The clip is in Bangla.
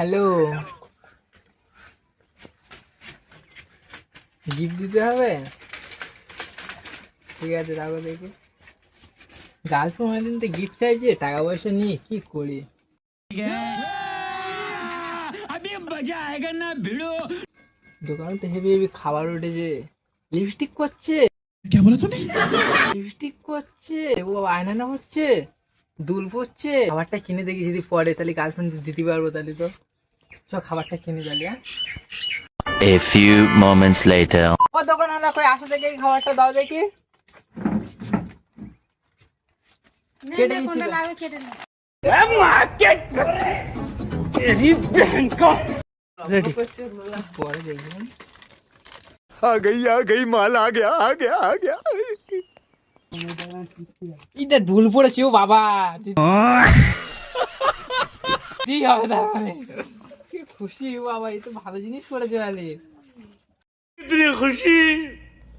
হ্যালো, গিফট দিতে হবে? ঠিক আছে, রাখো দেখি। গার্লফ্রেন্ড অনেকদিন তো গিফট চাইছে, টাকা পয়সা নিয়ে কি করি? দোকানে তো হেভি হেভি খাবার উঠেছে। লিপস্টিক করছে, লিপস্টিক করছে, ও আয়নানা হচ্ছে, দুল পড়ছে। খাবারটা কিনে দেখি, যদি পরে তাহলে গার্লফ্রেন্ড দিতে পারবো। তাহলে তো সব খাবারটা কিনে তাহলে। A few moments later. ও দোকানওয়ালা, কই আসো দেখি, এই খাবারটা দাও দেখি। কেটে নিচ্ছি পরে দেখবেন। आ गई माल आ गया ইদে ধুল পড়েছি ও বাবা। কি হবে তার মানে? কি খুশি ও বাবা, এই তো ভালো জিনিস পড়েছে। इतनी खुशी